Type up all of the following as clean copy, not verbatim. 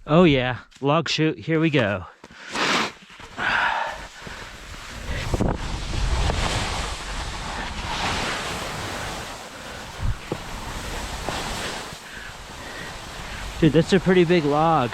Oh yeah, log chute, here we go. Dude, that's a pretty big log.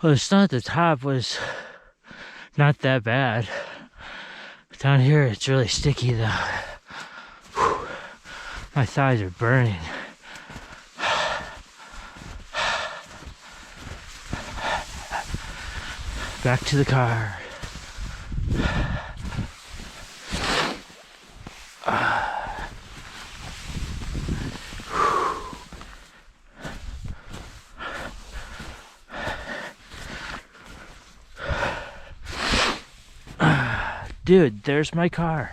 Well, the snow at the top was not that bad. Down here, it's really sticky though. Whew. My thighs are burning. Back to the car. Dude, there's my car.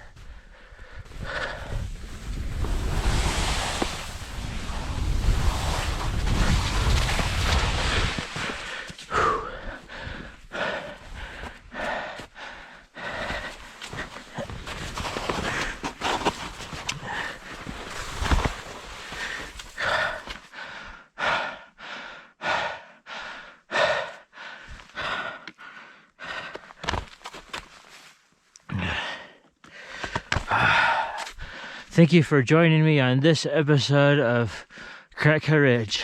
Thank you for joining me on this episode of Cracker Ridge.